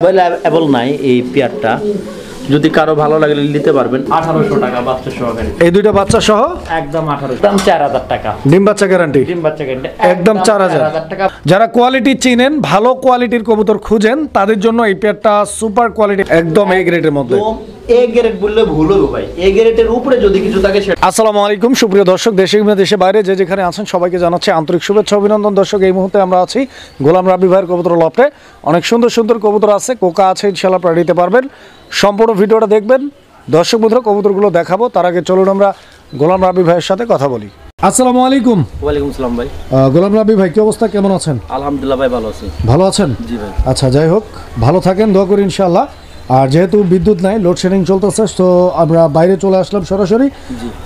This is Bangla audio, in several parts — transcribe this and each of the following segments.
অ্যাভেলেবল নাই এই পেয়ারটা। যদি কারো ভালো লাগে নিতে পারবেন 1800 টাকা বাচ্চা সহ। এই দুইটা বাচ্চা সহ একদম 1800, দাম 4000 টাকা। ডিম বাচ্চা গ্যারান্টি, ডিম বাচ্চা গ্যারান্টি একদম 4000 টাকা। যারা কোয়ালিটি চিনেন, ভালো কোয়ালিটির কবুতর খুঁজেন, তাদের জন্য এই পেয়ারটা সুপার কোয়ালিটি, একদম এ গ্রেডের মধ্যে। এ গ্রেড বললে ভুল হবে ভাই, এ গ্রেডের উপরে যদি কিছু থাকে সেটা। আসসালামু আলাইকুম সুপ্রিয় দর্শক, দেশে কিংবা দেশের বাইরে যে যেখানে আছেন সবাইকে জানাচ্ছি আন্তরিক শুভেচ্ছা অভিনন্দন। দর্শক, এই মুহূর্তে আমরা আছি গোলাম রাব্বি ভাইয়ের কবুতর লফটে। অনেক সুন্দর সুন্দর কবুতর আছে, কোকা আছে, ইনশাআল্লাহ আপনারা নিতে পারবেন। সম্পূর্ণ ভিডিওটা দেখবেন। দর্শক বন্ধুরা, কবুতরগুলো দেখাবো, তার আগে চলুন আমরা গোলাম রাব্বি ভাইয়ের সাথে কথা বলি। আসসালামু আলাইকুম। ওয়ালাইকুম আসসালাম ভাই। গোলাম রাব্বি ভাই, কি অবস্থা, কেমন আছেন? আলহামদুলিল্লাহ ভাই, ভালো আছি। ভালো আছেন? জি ভাই। আচ্ছা, যাই হোক, ভালো থাকেন, দোয়া করি ইনশাআল্লাহ। আর যেহেতু বিদ্যুৎ নাই, লোডশেডিং চলতেছে, তো আমরা বাইরে চলে আসলাম সরাসরি।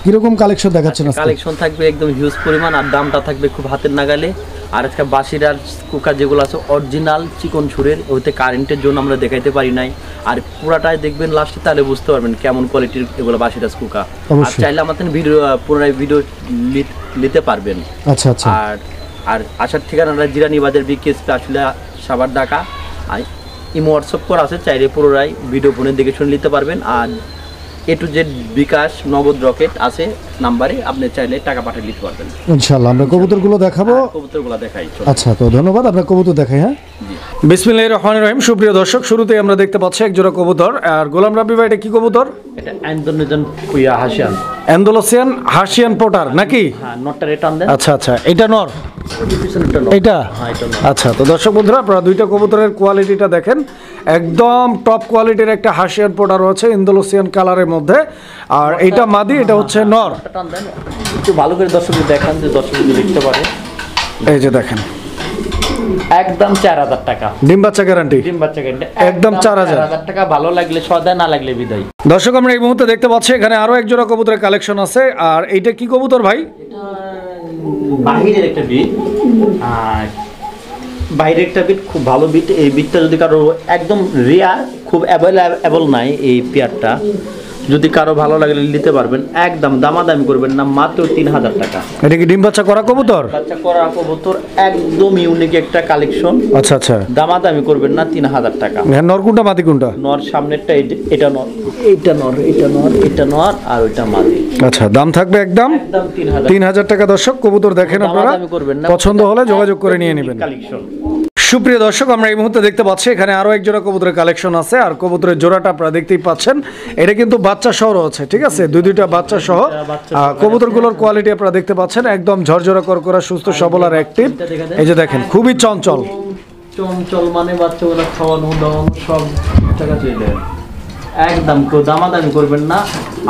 কিরকম কালেকশন দেখাচ্ছেন? কালেকশন থাকবে একদম হিউজ পরিমাণ, আর দামটা থাকবে খুব হাতের নাগালে। আর আজকে বাসির আর কুকা যেগুলো আছে অরিজিনাল চিকন সুরের, ওইতে কারেন্টের জন্য আমরা দেখাইতে পারি নাই। আর পুরাটাই দেখবেন লাস্টে, তাহলে বুঝতে পারবেন কেমন কোয়ালিটির এগুলো বাসিরাজ কুকা। আর চাইলে আমাদের ভিডিও পুনরায় ভিডিও নিতে পারবেন। আচ্ছা আচ্ছা। আর আসার ঠিকানাটা জিরানি বাজার বিকেএসপি আসলে সাভার ঢাকা। আর ইমো হোয়াটসঅ্যাপ করা আছে, চাইলে পুরোটাই ভিডিও ফোনে দেখে শুনে নিতে পারবেন। আর A to Z বিকাশ নগদ রকেট আছে নাম্বারে, আপনি চাইলে টাকা পাঠিয়ে নিতে পারবেন ইনশাআল্লাহ। আমরা কবুতরগুলো দেখাবো, কবুতরগুলো দেখাই। আচ্ছা, তো ধন্যবাদ, আমরা কবুতর দেখাই। হ্যাঁ, বিসমিল্লাহির রহমানির রহিম। সুপ্রিয় দর্শক, শুরুতেই আমরা দেখতে পাচ্ছি এক জোড়া কবুতর। আর গোলাম রাব্বি ভাই, এটা কি কবুতর? এটা অ্যান্ডোনেশিয়ান হাসিয়ান, অ্যান্ডোনেশিয়ান হাসিয়ান পটার নাকি? হ্যাঁ, নটটা রিটার্ন দেন। আচ্ছা আচ্ছা, এটা নর, এটা? আচ্ছা, তো দর্শক বন্ধুরা, আপনারা দুইটা কবুতরের কোয়ালিটিটা দেখেন, একদম টপ কোয়ালিটির একটা হাসিয়ান পোটা রয়েছে ইন্দোনেশিয়ান কালারের মধ্যে। আর এটা মাদি, এটা হচ্ছে নর। একটু ভালো করে দর্শক দেখান, যে দর্শক দেখতে পারে। এই যে দেখেন, একদম 4000 টাকা। ডিম বাচ্চা গ্যারান্টি, ডিম বাচ্চা গ্যারান্টি একদম 4000 টাকা। ভালো লাগলে সদা, না লাগলে বিদায়। দর্শক, আমরা এই মুহূর্তে দেখতে পাচ্ছি এখানে আরো এক জোড়া কবুতরের কালেকশন আছে। আর এইটা কি কবুতর ভাই? বাহিরের একটা বিট, আর বাইরের একটা বিট, খুব ভালো বিট। এই বিটটা যদি কারো একদম রেয়ার, খুব অ্যাভেলেবল নাই এই পেয়ারটা। যদি কারো ভালো লাগে নিতে পারবেন, একদম দামাদামি করবেন না, মাত্র 3000 টাকা। এটা কি ডিম বাচ্চা করা কবুতর? বাচ্চা করা কবুতর, একদম ইউনিক একটা কালেকশন। আচ্ছা আচ্ছা, দামাদামি করবেন না, 3000 টাকা। নর কোনটা মাদি কোনটা? নর সামনেরটা, এটা নর, এটা নর, এটা নর, এটা নর, আর ওইটা মাদি। আচ্ছা, দাম থাকবে একদম 3000 টাকা। দর্শক, কবুতর দেখেন আপনারা, পছন্দ হলে যোগাযোগ করে নিয়ে নেবেন। কালেকশন। সুপ্রিয় দর্শক, আমরা এই মুহূর্তে দেখতে পাচ্ছি এখানে আরো এক জোড়া কবুতরের কালেকশন আছে। আর কবুতরের জোড়াটা আপনারা দেখতেই পাচ্ছেন, এটা কিন্তু বাচ্চা সহ রয়েছে, ঠিক আছে? দুইটা বাচ্চা সহ। কবুতরগুলোর কোয়ালিটি আপনারা দেখতে পাচ্ছেন, একদম ঝরঝরা করকরা, সুস্থ সবল আর অ্যাক্টিভ। এই যে দেখেন, খুবই চঞ্চল। চঞ্চল মানে বাচ্চাগুলো খাওয়ানো দাওয়ানো সব টাকা চলে, একদম কেউ দামাদামি করবেন না।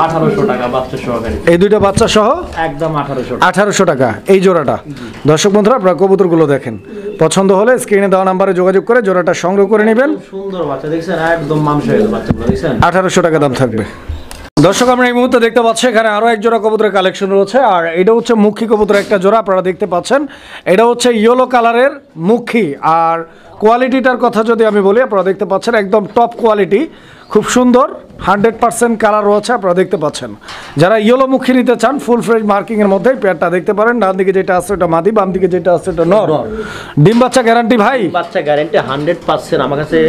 1800 টাকা বাচ্চা সহ। এই দুইটা বাচ্চা সহ একদম 1800 টাকা এই জোড়াটা। দর্শক বন্ধুরা, আপনারা কবুতরগুলো দেখেন, পছন্দ হলে স্ক্রিনে দেওয়া নাম্বারে যোগাযোগ করে জোড়াটা সংগ্রহ করে নেবেন। সুন্দর বাচ্চা দেখছেন, একদম মাংসের বাচ্চাগুলো দেখছেন। 1800 টাকা দাম থাকবে। দর্শক, আমরা এই মুহূর্তে দেখতে পাচ্ছি এখানে আরো এক জোড়া কবুতরের কালেকশন রয়েছে। আর এটা হচ্ছে মুখী কবুতরের একটা জোড়া, আপনারা দেখতে পাচ্ছেন। এটা হচ্ছে ইয়েলো কালারের মুখী। আর কোয়ালিটিটার কথা যদি আমি বলি, আপনারা দেখতে পাচ্ছেন একদম টপ কোয়ালিটি, খুব সুন্দর, 100% কালার রয়েছে, আপনারা দেখতে পাচ্ছেন। যারা ইয়েলো মুখী নিতে চান, ফুল ফ্রেশ মার্কিং এর মধ্যে পেয়ারটা দেখতে পারেন। ডান দিকে যেটা আছে ওটা মাদি, বাম দিকে যেটা আছে ওটা নর। ডিম বাচ্চা গ্যারান্টি ভাই? বাচ্চা গ্যারান্টি 100%। আমার কাছে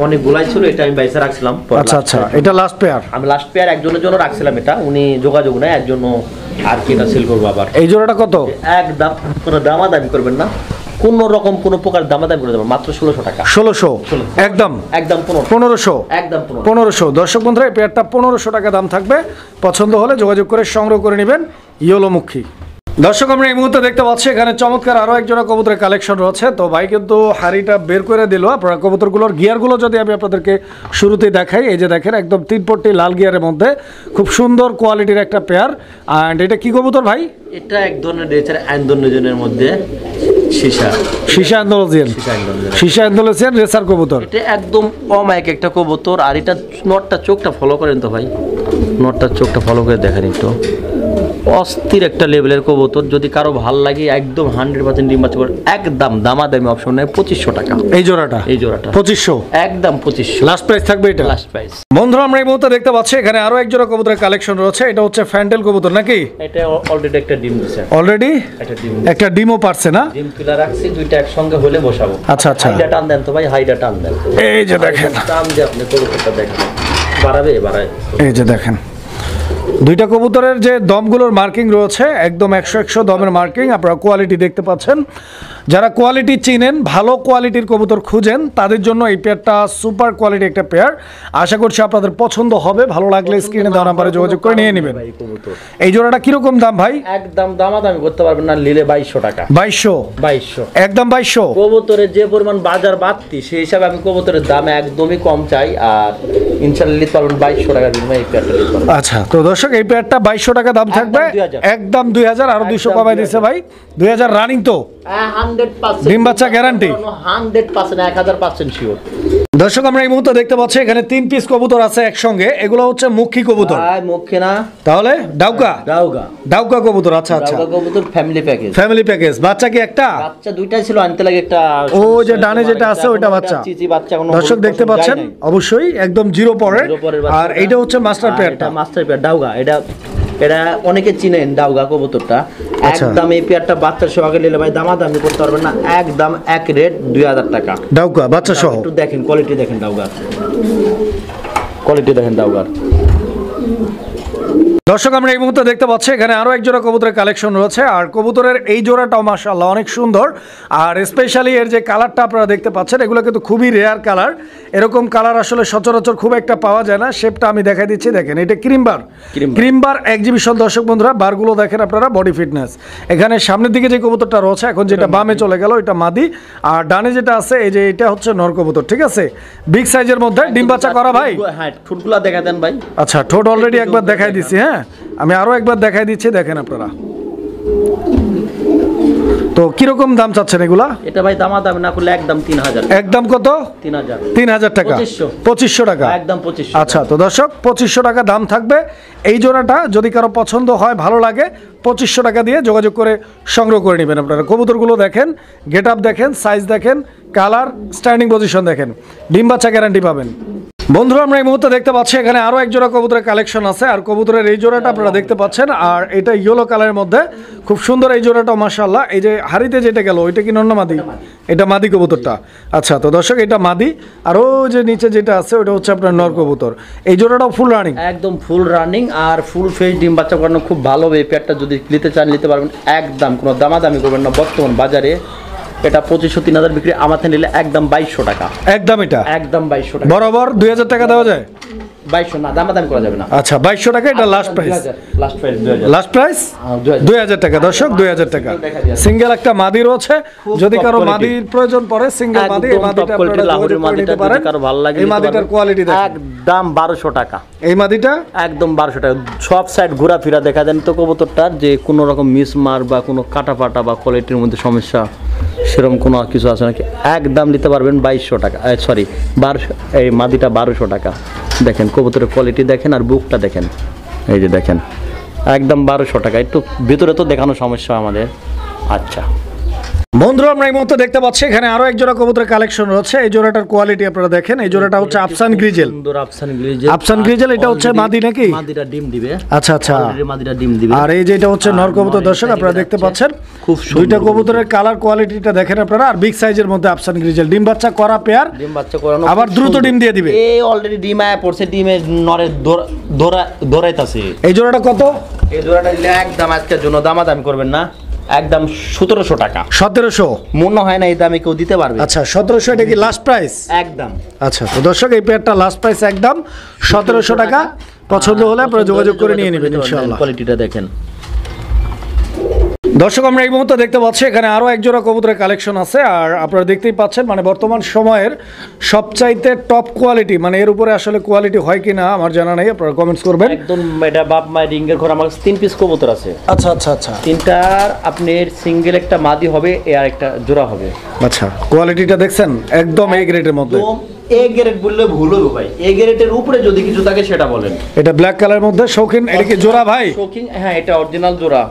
অনেক গোলাই ছিল, এটা আমি বাইসে রাখছিলাম। আচ্ছা আচ্ছা, এটা লাস্ট পেয়ার? আমি লাস্ট পেয়ার একজনের জন্য রাখছিলাম, এটা উনি যোগাযোগ নাই, এর জন্য আর কি এটা সেল করবো আবার। এই জোড়াটা কত? একদম কোনো দামাদামি করবেন না, কোন রকম কোন প্রকার দামাদামি করে দেবেন, মাত্র 1600 টাকা। 1600 একদম 1500 একদম 1500। দর্শক বন্ধুরা, এই পেয়ারটা 1500 টাকা দাম থাকবে। পছন্দ হলে যোগাযোগ করে সংগ্রহ করে নেবেন, ইয়েলো মুখী। দর্শক, আমরা এই মুহূর্তে দেখতে পাচ্ছি এখানে চমৎকার আরো এক জোড়া কবুতরের কালেকশন রয়েছে। তো ভাই কিন্তু হাড়িটা বের করে দিল। আপনারা কবুতরগুলোর গিয়ারগুলো যদি আমি আপনাদেরকে শুরুতেই দেখাই, এই যে দেখেন, একদম 3 পট্টি লাল গিয়ারের মধ্যে, খুব সুন্দর কোয়ালিটির একটা পেয়ার। অ্যান্ড এটা কি কবুতর ভাই? এটা এক ধরনের রেচার অ্যান্ডোনেশিয়ানের মধ্যে সীসা অ্যান্ডোনেশিয়ান রেসার কবুতর। এটা একদম অমায়িক একটা কবুতর। আর এটা নটটা চোখটা ফলো করেন তো ভাই, নটটার চোখটা ফলো করে দেখেন একটু, অস্থির একটা লেভেলের কবুতর, যদি কারো ভাল লাগে একদম 100% ডিম বাচ্চা করে, একদম দামাদামি অপশন নেই, 2500 টাকা এই জোড়াটা। 2500 একদম 2500 লাস্ট প্রাইস থাকবে এটা। Last price. বন্ধুরা আমরা এই মুহূর্তে দেখতে পাচ্ছি এখানে আরো এক জোড়া কবুতরের কালেকশন রয়েছে। এটা হচ্ছে ফ্যান্টেল কবুতর নাকি? এটা অলরেডি একটা ডিম দিছে, অলরেডি একটা ডিমও পারছে না? ডিম তুলে রাখছি, দুইটা একসঙ্গে হলে বসাবো। আচ্ছা আচ্ছা, হাইডা টান দেন তো ভাই, হাইডা টান দেন। এই যে দেখেন, টান যে আপনি কবুতরটা দেখেন, বাড়াবে বাড়ায়। এই যে দেখেন দুইটা কবুতরের যে দমগুলোর মার্কিং রয়েছে একদম 100 দমের মার্কিং। আপনারা কোয়ালিটি দেখতে পাচ্ছেন। যারা কোয়ালিটি চিনেন, ভালো কোয়ালিটির কবুতর খুঁজেন, তাদের জন্য এই পেয়ারটা সুপার কোয়ালিটি একটা পেয়ার। আশা করছি আপনাদের পছন্দ হবে। ভালো লাগলে স্ক্রিনে দেওয়া নাম্বারে যোগাযোগ করে নিয়ে নেবেন। এই জোড়াটা কিরকম দাম ভাই? একদম দামাদামি করতে পারবেন না, নিলে 2200 টাকা। 2200 একদম 2200। কবুতরের যে পরিমাণ বাজার বাড়তি, সেই হিসাবে আমি কবুতরের দাম একদমই কম চাই, আর ইনশাআল্লাহ নিতে পারবেন 2200 টাকার বিনিময়ে এই পেয়ারটা নিতে পারবেন। আচ্ছা, তো দর্শক এই পেয়ারটা 2200 টাকা দাম থাকবে, একদম 2000, আরো 200 কমাই দিয়েছে ভাই। 2000 রানিং তো 100% ডিম বাচ্চা গ্যারান্টি, 100% 1000% শিওর। দর্শক আমরা এই মুহূর্তে দেখতে পাচ্ছি এখানে 3 পিস কবুতর আছে একসঙ্গে। এগুলো হচ্ছে মুখী কবুতর। মুখে না, তাহলে ডাউকা ডাউকা কবুতর। আচ্ছা আচ্ছা, ডাউকা কবুতর ফ্যামিলি প্যাকেজ। বাচ্চা কি একটা? বাচ্চা দুইটাই ছিল, আনতে লাগে একটা। ও যে ডানে যেটা আছে ওইটা বাচ্চা। চিচি বাচ্চা কোনো দর্শক দেখতে পাচ্ছেন অবশ্যই একদম জিরো পরে। আর এইটা হচ্ছে মাস্টার পেয়ারটা। মাস্টার পেয়ার ডাউকা। এটা অনেকে চিনেন ডাউগা কবুতরটা। একদম এই পেয়ারটা বাচ্চা সহ আগে নিলে ভাই দামাদামি করতে পারবেন না, একদম এক রেট 2000 টাকা ডাউকা বাচ্চা সহ। একটু দেখেন কোয়ালিটি, দেখেন ডাউগার কোয়ালিটি, দেখেন ডাউগার। দর্শক আমরা এই মুহূর্তে দেখতে পাচ্ছি এখানে আরো এক জোড়া কবুতরের কালেকশন রয়েছে। আর কবুতরের এই জোড়াটাও মাশাআল্লাহ অনেক সুন্দর। আর স্পেশালি এর যে কালারটা আপনারা দেখতে পাচ্ছেন, এগুলো কিন্তু খুবই রেয়ার কালার। এরকম কালার আসলে সচরাচর খুব একটা পাওয়া যায় না। শেপটা আমি দেখাই দিচ্ছি, দেখেন এটা ক্রিমবার এক্সিবিশন। দর্শক বন্ধুরা বারগুলো দেখেন আপনারা, বডি ফিটনেস। এখানে সামনের দিকে যে কবুতরটা রয়েছে, এখন যেটা বামে চলে গেল এটা মাদি, আর ডানে যেটা আছে এই যে এটা হচ্ছে নর কবুতর। ঠিক আছে, বিগ সাইজের মধ্যে ডিম বাচ্চা করা ভাই। হ্যাঁ, ঠোঁটগুলো দেখা দেন ভাই। আচ্ছা, ঠোঁট অলরেডি একবার দেখাই দিচ্ছি। হ্যাঁ, আমি আরো একবার দেখাই দিচ্ছি, দেখেন আপনারা। তো কিরকম দাম চাচ্ছেন এগুলা? এটা ভাই দামাদামি না করলে একদম 3000। একদম কত? 3000 টাকা। 2500 টাকা একদম 2500। আচ্ছা, তো দর্শক 2500 টাকা দাম থাকবে এই জোড়াটা। যদি কারো পছন্দ হয়, ভালো লাগে, 2500 টাকা দিয়ে যোগাযোগ করে সংগ্রহ করে নেবেন আপনারা। কবুতরগুলো দেখেন, গেট আপ দেখেন, সাইজ দেখেন, কালার, স্ট্যান্ডিং পজিশন দেখেন, ডিম বাচ্চা গ্যারান্টি পাবেন। বন্ধুরা আমরা এই মুহূর্তে দেখতে পাচ্ছি এখানে আরো এক জোড়া কবুতরের কালেকশন আছে। আর কবুতরের এই জোড়াটা আপনারা দেখতে পাচ্ছেন, আর এটা ইয়েলো কালারের মধ্যে খুব সুন্দর এই জোড়াটা মাশাআল্লাহ। এই যে হাড়িতে যেটা গেল ওইটা কি নর না মাদি? এটা মাদি কবুতরটা। আচ্ছা, তো দর্শক এটা মাদি, আর ও যে নিচে যেটা আছে ওটা হচ্ছে আপনার নর কবুতর। এই জোড়াটাও ফুল রানিং, একদম ফুল রানিং আর ফুল ফেস ডিম বাচ্চা করানো খুব ভালো। এই পেয়ারটা যদি নিতে চান নিতে পারবেন, একদম কোনো দামাদামি করবেন না। বর্তমান বাজারে এটা 2500-3000 বিক্রি, আমাদের নিলে একদম 2200 টাকা। একদম এটা একদম 2200 টাকা। বরাবর 2000 টাকা দেওয়া যায়? 2200 না, দামাদামি করা যাবে না। আচ্ছা, 2200 টাকা এটা লাস্ট প্রাইস। লাস্ট প্রাইস 2000 টাকা। দর্শক 2000 টাকা। সিঙ্গেল একটা মাদি রয়েছে, যদি কারো মাদির প্রয়োজন পড়ে সিঙ্গেল মাদি, এই মাদিটা আপনারা যোগাযোগ করে নিতে পারেন। কারো ভালো লাগে এই মাদিটার কোয়ালিটি দেখেন, একদম 1200 টাকা। এই মাদিটা একদম 1200 টাকা। সব সাইড ঘোরাফেরা দেখা দেন তো কবুতরটার, যে কোনো রকম মিসমার বা কোনো কাটা ফাটা বা কোয়ালিটির মধ্যে সমস্যা সেরকম কোনো কিছু আছে নাকি? একদম নিতে পারবেন 2200 টাকা। সরি 1200, এই মাদিটা 1200 টাকা। দেখেন কবুতরের কোয়ালিটি দেখেন, আর বুকটা দেখেন, এই যে দেখেন, একদম 1200 টাকা। একটু ভিতরে তো দেখানো সমস্যা আমাদের। আচ্ছা বন্ধুরা আমরা এই মুহূর্তে দেখতে পাচ্ছি এখানে আরো এক জোড়া কবুতরের কালেকশন রয়েছে। এই জোড়াটার কোয়ালিটি আপনারা দেখেন। এই জোড়াটা হচ্ছে আফসান গ্রিজেল। সুন্দর আফসান গ্রিজেল। এটা হচ্ছে মাদি নাকি? মাদিটা ডিম দিবে। আচ্ছা আচ্ছা, মাদিটা ডিম দিবে। আর এই যে এটা হচ্ছে নর কবুতর। দর্শক আপনারা দেখতে পাচ্ছেন খুব দুইটা কবুতরের কালার কোয়ালিটিটা দেখেন আপনারা। আর বিগ সাইজের মধ্যে আফসান গ্রিজেল, ডিম বাচ্চা করা পেয়ার, ডিম বাচ্চা করানো, আবার দ্রুত ডিম দিয়ে দিবে। এই অলরেডি ডিম আয়া পড়ছে, ডিমে নরে দৌড়াইতাছে। এই জোড়াটা কত? এই জোড়াটা নিলে একদম আজকের জন্য দামাদামি করবেন না, একদম 1700 টাকা। 1700 মনে হয় না এই দামে কেউ দিতে পারবে। আচ্ছা 1700, এটা কি লাস্ট প্রাইস? একদম। আচ্ছা, তো দর্শক এই পেয়ারটা লাস্ট প্রাইস একদম 1700 টাকা। পছন্দ হলে আপনারা যোগাযোগ করে নিয়ে নেবেন ইনশাআল্লাহ। কোয়ালিটিটা দেখেন। দর্শক আমরা এই মুহূর্তে দেখতে পাচ্ছি এখানে আরো এক জোড়া কবুতরের কালেকশন আছে। আর আপনারা দেখতেই পাচ্ছেন মানে বর্তমান সময়ের সবচাইতে টপ কোয়ালিটি, মানে এর উপরে আসলে কোয়ালিটি হয় কিনা আমার জানা নেই, আপনারা কমেন্টস করবেন। একদম এটা বাপ মায়ের রিঙ্গের ঘর। আমার 3 পিস কবুতর আছে। আচ্ছা আচ্ছা আচ্ছা, তিনটার আপনার সিঙ্গেল একটা মাদি হবে, আর একটা জোড়া হবে। আচ্ছা, কোয়ালিটিটা দেখছেন একদম এই গ্রেডের মধ্যে। এ গ্রেড বললে ভুল হবে ভাই, এ গ্রেডের উপরে যদি কিছু থাকে সেটা বলেন। এটা ব্ল্যাক কালারের মধ্যে শৌখিন, এটা কি জোড়া ভাই? শৌখিন, হ্যাঁ এটা অরিজিনাল জোড়া,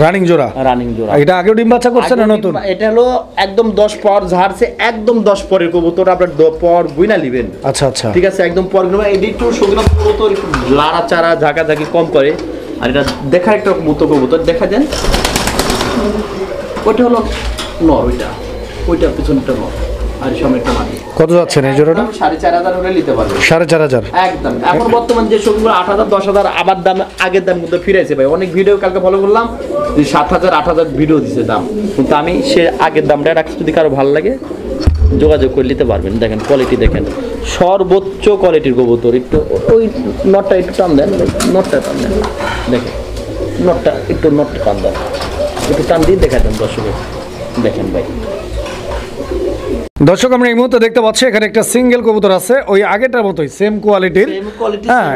রানিং জোড়া। রানিং জোড়া। এটা আগেও ডিম বাচ্চা করছে না নতুন? এটা হলো একদম 10 পর ঝাড়ছে, একদম 10 পরের কবুতর, আপনার পর বুইনা নেবেন। আচ্ছা আচ্ছা, ঠিক আছে, একদম পর গুলো এডি একটু শৌখিন কবুতর, একটু লাড়া চারা ঝাঁকাঝাঁকি কম করে। আর এটা দেখার একটা মতো কবুতর, দেখা দেন ওইটা হলো নর, ওইটা পিছনটা নর, আর সামনেটা মাদি। কত যাচ্ছেন এই জোড়াটা? 4,500 হলে নিতে পারবেন। 4,500 একদম। এখন বর্তমান যে সবগুলো 8,000 10,000 আবার দাম আগের দাম কিন্তু ফিরেছে ভাই। অনেক ভিডিও কালকে ফলো করলাম যে 7,000 8,000 ভিডিও দিছে দাম, কিন্তু আমি সে আগের দামটা রাখছি। যদি কারো ভালো লাগে যোগাযোগ করে নিতে পারবেন। দেখেন কোয়ালিটি, দেখেন সর্বোচ্চ কোয়ালিটির কবুতর। একটু ওই নটটা একটু টান দেন, নটটা টান দেন, দেখেন নটটা একটু, নটটা টান দেন, একটু টান দিয়ে দেখা দেন দর্শকের, দেখেন ভাই। দর্শক আমরা এই মুহূর্তে দেখতে পাচ্ছি এখানে একটা সিঙ্গেল কবুতর আছে, ওই আগেরটার মতোই সেম কোয়ালিটির। হ্যাঁ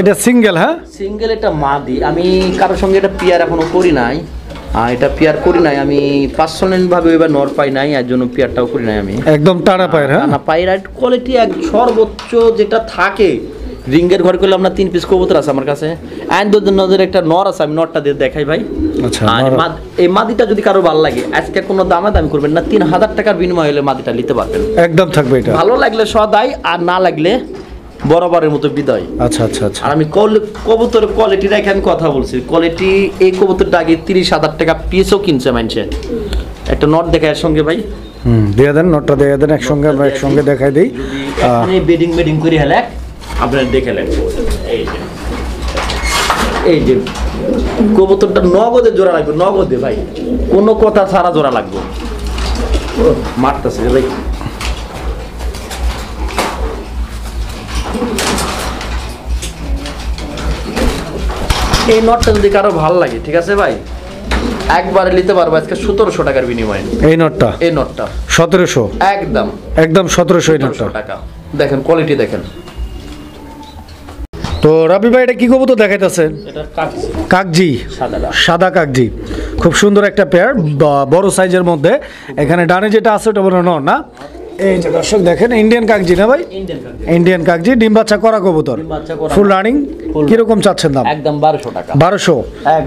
এটা সিঙ্গেল। হ্যাঁ সিঙ্গেল, এটা মাদি। আমি কারোর সঙ্গে এটা পেয়ার এখনো করি নাই, এটা পেয়ার করি নাই আমি পার্সোনাল ভাবে, এবার নর পাই নাই, এর জন্য পেয়ারটাও করি নাই আমি। একদম টানা পায়ের। হ্যাঁ টানা পায়ের কোয়ালিটি এক সর্বোচ্চ যেটা থাকে। রিঙ্গের ঘর করলে আমরা 3 পিস কবুতর আছে আমার কাছে, এন্ড নজর একটা নর আছে, আমি নরটা দিয়ে দেখাই ভাই। আচ্ছা, এই মাদিটা যদি কারো ভালো লাগে, আজকে কোনো দামি করবেন না, 3,000 টাকার বিনিময় হলে মাদিটা নিতে পারবেন। একদম থাকবে এটা, ভালো লাগলে সদাই, আর না লাগলে বরাবরের মতো বিদায়। আচ্ছা আচ্ছা আচ্ছা। আর আমি কবুতর কোয়ালিটি রেখে আমি কথা বলছি। কোয়ালিটি এই কবুতরটা আগে 30,000 টাকা পিসও কিনছে মানুষে। একটা নট দেখা এর সঙ্গে ভাই, দিয়ে দেন নটটা, দিয়ে দেন একসঙ্গে, আমরা একসঙ্গে দেখাই দিই। এখানে বেডিং করে হেলে আপনারা দেখে নেন। এই যে কবুতরটা নগদে জোড়া লাগবে, নগদে ভাই, কোনো কথা ছাড়া জোড়া লাগবে। মারতেছে ভাই, এই নটটা যদি কারো ভালো লাগে, ঠিক আছে ভাই, একবারে নিতে পারবো আজকে 1700 টাকার বিনিময়ে। এই নটটা, এই নটটা 1700, একদম একদম 1700 এই নটটা টাকা। দেখেন কোয়ালিটি দেখেন। তো রাবি ভাই এটা কি কবুতর দেখাইতেছেন? এটা কাকজি, কাকজি, সাদা কাকজি, খুব সুন্দর একটা পেয়ার, বড় সাইজের মধ্যে। এখানে ডানে যেটা আছে ওটা মনে হয় নর না? এই যে দর্শক দেখেন, ইন্ডিয়ান কাকজি না ভাই? ইন্ডিয়ান কাকজি, ডিম বাচ্চা করা কবুতর, ফুল রানিং। কিরকম চাচ্ছেন দাম? একদম 1200 টাকা। 1200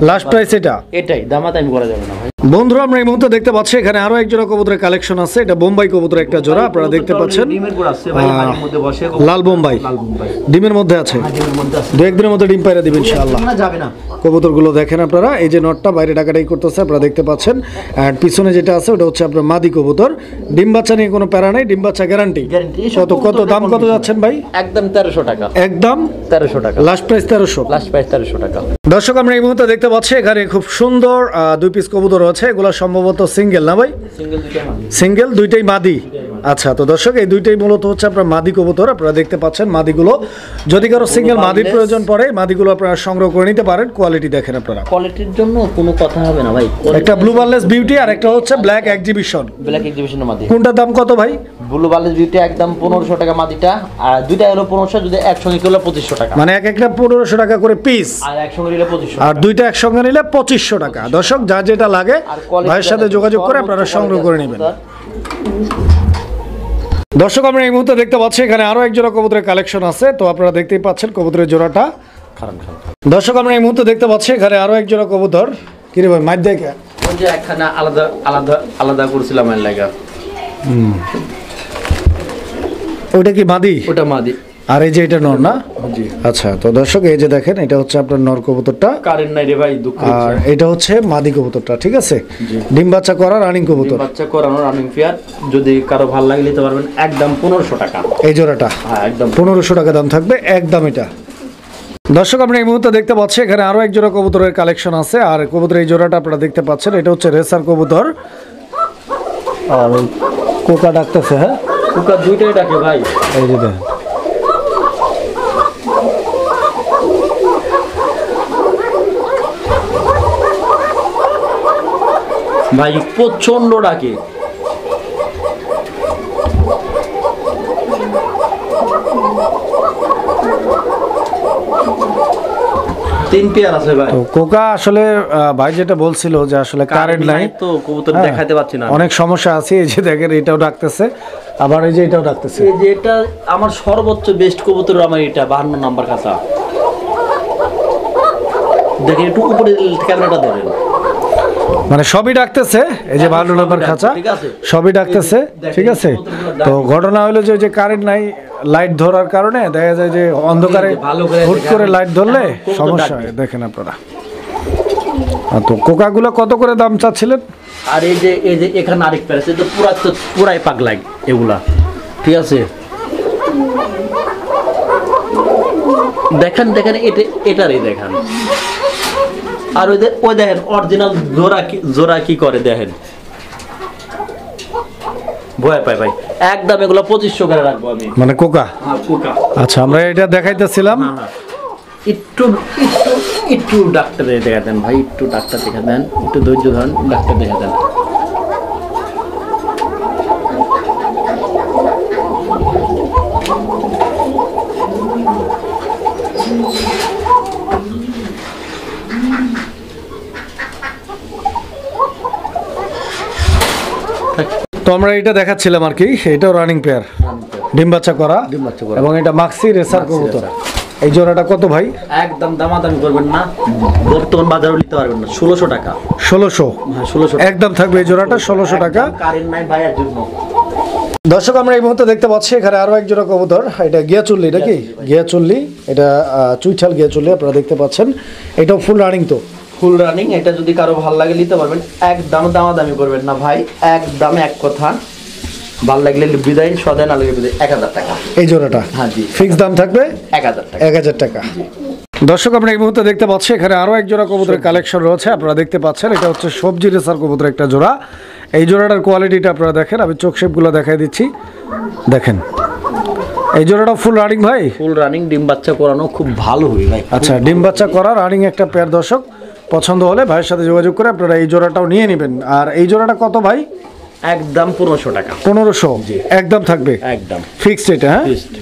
লাস্ট প্রাইস এটা? এটাই দামাত আমি করা যাবে না ভাই। বন্ধুরা আমরা এই মুহূর্তে দেখতে পাচ্ছি এখানে আরো এক জোড়া কবুতরের কালেকশন আছে। এটা বোম্বাই কবুতর একটা জোড়া, আপনারা দেখতে পাচ্ছেন। লাল বোম্বাই ডিমের মধ্যে আছে, দু একদিনের মধ্যে ডিম পায়রা দিবেন ইনশাআল্লাহ। কবুতরগুলো দেখেন আপনারা, এই যে নটটা বাইরে ডাকাটাই করতেছে, আপনারা দেখতে পাচ্ছেন। আর পিছনে যেটা আছে ওটা হচ্ছে আপনার মাদি কবুতর। ডিম বাচ্চা নিয়ে কোনো প্যারা নাই, ডিম বাচ্চা গ্যারান্টি। কত দাম কত যাচ্ছেন ভাই? একদম 1300 টাকা। একদম 1300 টাকা, লাস্ট প্রাইস 1300। লাস্ট প্রাইস 1300 টাকা। দর্শক আমরা এই মুহূর্তে দেখতে পাচ্ছি এখানে খুব সুন্দর 2 পিস কবুতর আছে। এগুলো সম্ভবত সিঙ্গেল না ভাই? সিঙ্গেল দুইটাই মাদি। সিঙ্গেল দুইটাই মাদি। আচ্ছা, তো দর্শক এই দুইটাই মূলত হচ্ছে আপনার মাদি কবুতর। আপনারা দেখতে পাচ্ছেন মাদিগুলো, যদি কারো সিঙ্গেল মাদির প্রয়োজন পড়ে মাদিগুলো আপনারা সংগ্রহ করে নিতে পারেন। কোয়ালিটি দেখেন আপনারা, কোয়ালিটির জন্য কোনো কথা হবে না ভাই। একটা ব্লু বার্লেস বিউটি আর একটা হচ্ছে ব্ল্যাক এক্সিবিশন। ব্ল্যাক এক্সিবিশনের মাদি কোনটার দাম কত ভাই? ব্লু বার্লেস বিউটি একদম 1500 টাকা মাদিটা, আর দুইটা হলো 1500, যদি একসঙ্গে হলো 2500 টাকা। মানে একটা 1500 টাকা করে পিস, আর একসঙ্গে নিলে 2500, আর দুইটা একসঙ্গে নিলে 2500 টাকা। দর্শক যা যেটা লাগে ভাইয়ের সাথে যোগাযোগ করে আপনারা সংগ্রহ করে নেবেন। দর্শক আমরা এই মুহূর্তে দেখতে পাচ্ছি এখানে আরো এক জোড়া কবুতরের কালেকশন আছে। তো আপনারা দেখতেই পাচ্ছেন কবুতরের জোড়াটা। দর্শক আমরা এই মুহূর্তে দেখতে পাচ্ছি এখানে আরো এক জোড়া কবুতর। কি রে ভাই, মাইর দেখে ওই যে একখানা আলাদা আলাদা আলাদা করছিলাম এর লাগা। ওটা কি মাদি? ওটা মাদি, আর এই যে এটা নর না? জি। আচ্ছা, তো দর্শক এই যে দেখেন, এটা হচ্ছে আপনার নর কবুতরটা, কারেন্ট নাই রে ভাই, দুঃখ। আর এটা হচ্ছে মাদি কবুতরটা, ঠিক আছে? ডিম বাচ্চা করা রানিং কবুতর, বাচ্চা করানো রানিং পেয়ার। যদি কারো ভালো লাগে নিতে পারবেন, একদম 1500 টাকা এই জোড়াটা। হ্যাঁ, একদম 1500 টাকা দাম থাকবে একদম এটা। দর্শক আমরা এই মুহূর্তে দেখতে পাচ্ছি এখানে আরো এক জোড়া কবুতরের কালেকশন আছে। আর কবুতরের এই জোড়াটা আপনারা দেখতে পাচ্ছেন, এটা হচ্ছে রেসার কবুতর। আর কোকা ডাকতেছে। হ্যাঁ, কুকা দুইটাই ডাকে ভাই। এই যে দেখেন, ভাই প্রচন্ড ডাকে। 3 পেয়ার আছে ভাই। তো কোকা আসলে ভাই যেটা বলছিল যে আসলে কারেন্ট নাই, তো কবুতর দেখাতে পাচ্ছি না। অনেক সমস্যা আছে। এই যে দেখেন এটাও ডাকতেছে, আবার এই যে এটাও ডাকতেছে। এই যে এটা আমার সর্বোচ্চ বেস্ট কবুতর, আমার এটা 52 নাম্বার খাঁচা। দেখেন একটু উপরে ক্যামেরাটা ধরেন, মানে সবই ডাকতেছে। এই যে 52 নম্বর খাঁচা ঠিক আছে, সবই ডাকতেছে, ঠিক আছে। তো ঘটনা হলো যে যে কারেন্ট নাই, লাইট ধরার কারণে দেখা যায় যে অন্ধকারে হুট করে লাইট ধরলে সমস্যা হয়। দেখেন আপনারা। তো কোকাগুলো কত করে দাম চাচ্ছিলেন? আর এই যে এখানে আরেক পেয়ার আছে, তো পুরাই পাগলাই এগুলা, ঠিক আছে। দেখেন এটারই দেখেন। আর ওই দেখেন অরিজিনাল জোড়া কি করে দেখেন, ভয় পাই ভাই। একদম এগুলো 2500 করে রাখবো আমি। মানে কোকা? হ্যাঁ কোকা। আচ্ছা, আমরা এটা দেখাইতেছিলাম। একটু ডাক্তার দেখা দেন ভাই, একটু ডাক্তার দেখা দেন, একটু ধৈর্য ধরেন, ডাক্তার দেখা দেন। তো আমরা এটা দেখাচ্ছিলাম আর কি, এটাও রানিং পেয়ার, ডিম বাচ্চা করা, এবং এটা মাক্সি রেসার কবুতর। এই জোড়াটা কত ভাই? একদম দামাদামি করবেন না, বর্তমান বাজারে নিতে পারবেন না। 1600 টাকা। 1600? হ্যাঁ 1600 একদম থাকবে এই জোড়াটা 1600 টাকা। কারেন্ট নাই ভাইয়ের জন্য। দর্শক আমরা এই মুহূর্তে দেখতে পাচ্ছি এখানে আরো এক জোড়া কবুতর। এটা গিয়াচুল্লি নাকি? গিয়াচুল্লি, এটা চুইঠাল গিয়াচুল্লি আপনারা দেখতে পাচ্ছেন। এটাও ফুল রানিং তো? Full running. এটা যদি কারো ভালো লাগে নিতে পারবেন, একদম দামাদামি করবেন না ভাই, একদম এক কথা। ভালো লাগলে বিদায়, সদায় না লাগলে বিদায়। 1000 টাকা এই জোড়াটা? হ্যাঁ জি, ফিক্স দাম থাকবে 1000 টাকা। 1000 টাকা। দর্শক আমরা এই মুহূর্তে দেখতে পাচ্ছি এখানে আরো এক জোড়া কবুতরের কালেকশন রয়েছে, আপনারা দেখতে পাচ্ছেন। এটা হচ্ছে সবজি রেসার কবুতর একটা জোড়া। এই জোড়াটার কোয়ালিটিটা আপনারা দেখেন, আমি চোখ শেপগুলো দেখাই দিচ্ছি। দেখেন এই জোড়াটা ফুল রানিং ভাই? ফুল রানিং, ডিম বাচ্চা করানো, খুব ভালো হবে ভাই। আচ্ছা, ডিম বাচ্চা করা রানিং একটা পেয়ার। দর্শক পছন্দ হলে ভাইয়ের সাথে যোগাযোগ করে আপনারা এই জোড়াটাও নিয়ে নেবেন। আর এই জোড়াটা কত ভাই? একদম 1500 টাকা। 1500 একদম থাকবে? একদম ফিক্সড এটা? হ্যাঁ ফিক্সড।